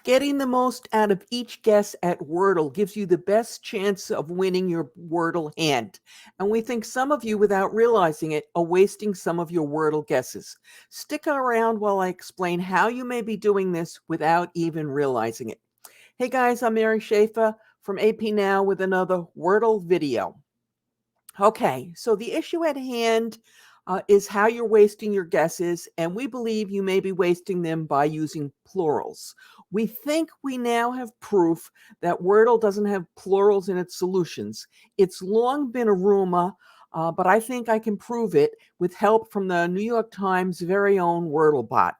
Getting the most out of each guess at Wordle gives you the best chance of winning your Wordle hand. And we think some of you, without realizing it, are wasting some of your Wordle guesses. Stick around while I explain how you may be doing this without even realizing it. Hey guys, I'm Mary Schaefer from AP Now with another Wordle video. Okay, so the issue at hand is how you're wasting your guesses, and we believe you may be wasting them by using plurals. We think we now have proof that Wordle doesn't have plurals in its solutions. It's long been a rumor, but I think I can prove it with help from the New York Times' very own Wordle bot.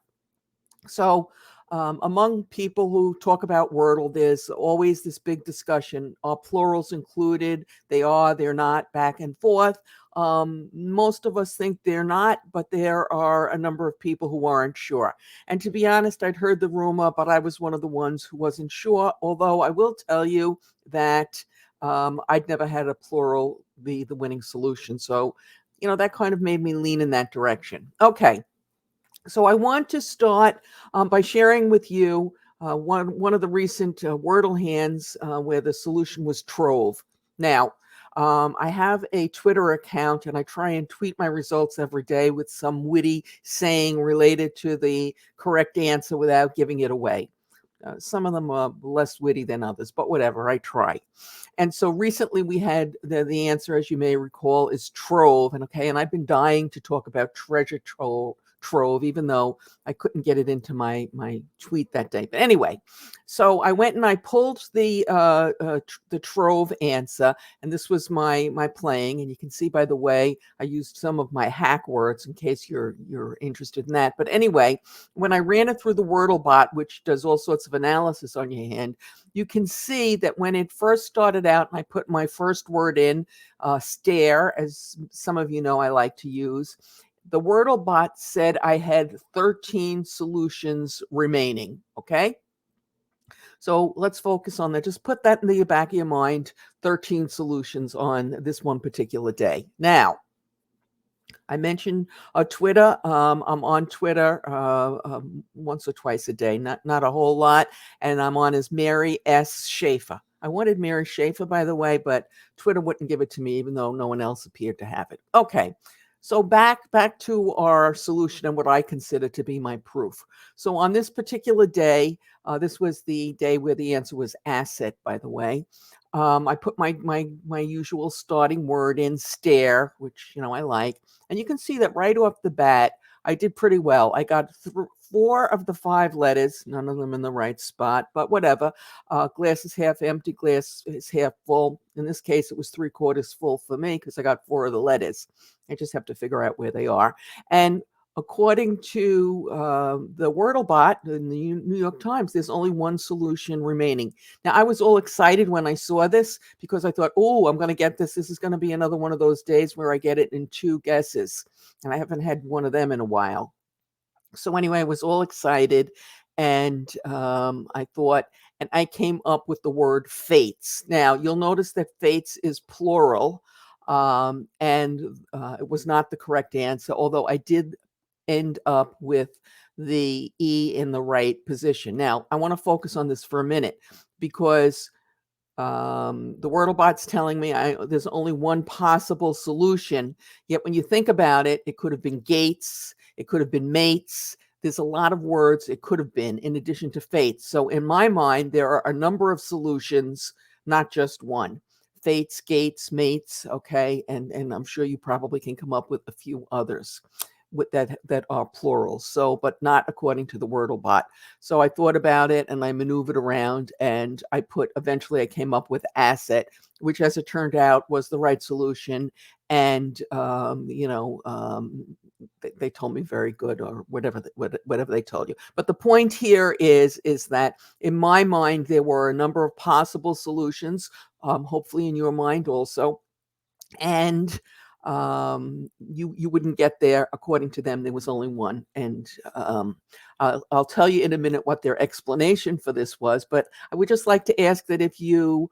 So, among people who talk about Wordle, there's always this big discussion. Are plurals included? They are, they're not, back and forth. Most of us think they're not, but there are a number of people who aren't sure. And to be honest, I'd heard the rumor, but I was one of the ones who wasn't sure. Although I will tell you that I'd never had a plural be the winning solution. So, that kind of made me lean in that direction. Okay. So I want to start by sharing with you one of the recent Wordle hands where the solution was Trove. Now, I have a Twitter account and I try and tweet my results every day with some witty saying related to the correct answer without giving it away. Some of them are less witty than others, but whatever, I try. And so recently we had the answer, as you may recall, is Trove. And I've been dying to talk about treasure trove, even though I couldn't get it into my tweet that day. But anyway, so I went and I pulled the Trove answer, and this was my playing. And you can see, by the way, I used some of my hack words in case you're interested in that. But anyway, when I ran it through the Wordle bot, which does all sorts of analysis on your hand, you can see that when it first started out, and I put my first word in, stare, as some of you know I like to use, the Wordle bot said I had 13 solutions remaining, okay? So let's focus on that. Just put that in the back of your mind, 13 solutions on this one particular day. Now, I mentioned Twitter. I'm on Twitter once or twice a day, not a whole lot, and I'm on as Mary S. Schaefer. I wanted Mary Schaefer, by the way, but Twitter wouldn't give it to me, even though no one else appeared to have it. Okay, so back to our solution and what I consider to be my proof. So on this particular day, this was the day where the answer was asset, by the way. I put my usual starting word in, stare, which I like, and you can see that right off the bat I did pretty well. I got 4 of the 5 letters, none of them in the right spot, but whatever. Glass is half empty, glass is half full. In this case, it was 3/4 full for me because I got 4 of the letters. I just have to figure out where they are. And according to the Wordle bot in the New York Times, there's only one solution remaining. Now, I was all excited when I saw this because I thought, oh, I'm going to get this. This is going to be another one of those days where I get it in 2 guesses. And I haven't had one of them in a while. So anyway, I was all excited. And I thought, and I came up with the word fates. Now, you'll notice that fates is plural. And it was not the correct answer, although I did end up with the E in the right position. Now, I want to focus on this for a minute because the Wordlebot's telling me there's only one possible solution. Yet when you think about it, it could have been gates, it could have been mates. There's a lot of words it could have been in addition to fates. So in my mind, there are a number of solutions, not just one. Fates, gates, mates, okay, and I'm sure you probably can come up with a few others with that are plurals. So, but not according to the Wordle bot. So I thought about it and I maneuvered around and eventually I came up with asset, which as it turned out was the right solution. And, they told me very good or whatever they told you. But the point here is that in my mind, there were a number of possible solutions, hopefully in your mind also. And you wouldn't get there. According to them, there was only one. And I'll tell you in a minute what their explanation for this was. But I would just like to ask that if you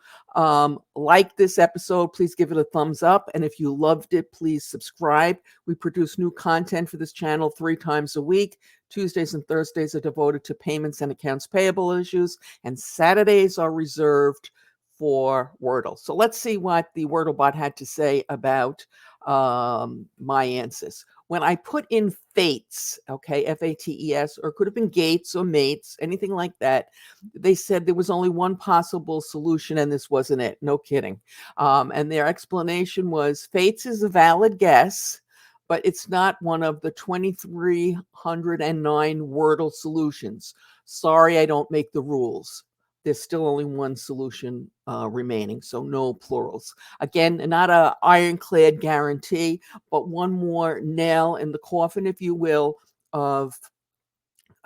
like this episode, please give it a thumbs up. And if you loved it, please subscribe. We produce new content for this channel 3 times a week. Tuesdays and Thursdays are devoted to payments and accounts payable issues, and Saturdays are reserved for Wordle. So let's see what the Wordlebot had to say about my answers. When I put in fates, okay, Fates, or it could have been gates or mates, anything like that, they said there was only one possible solution, and this wasn't it. No kidding. And their explanation was fates is a valid guess, but it's not one of the 2,309 Wordle solutions. Sorry, I don't make the rules. There's still only one solution remaining, so no plurals. Again, not an ironclad guarantee, but one more nail in the coffin, if you will, of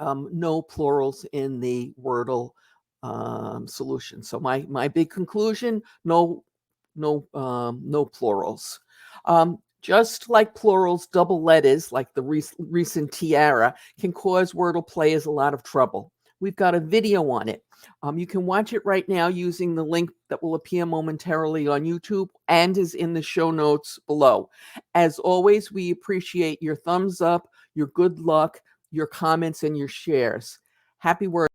no plurals in the Wordle solution. So my big conclusion: no plurals. Just like plurals, double letters, like the recent tiara, can cause Wordle players a lot of trouble. We've got a video on it. You can watch it right now using the link that will appear momentarily on YouTube and is in the show notes below. As always, we appreciate your thumbs up, your good luck, your comments, and your shares. Happy Wordle.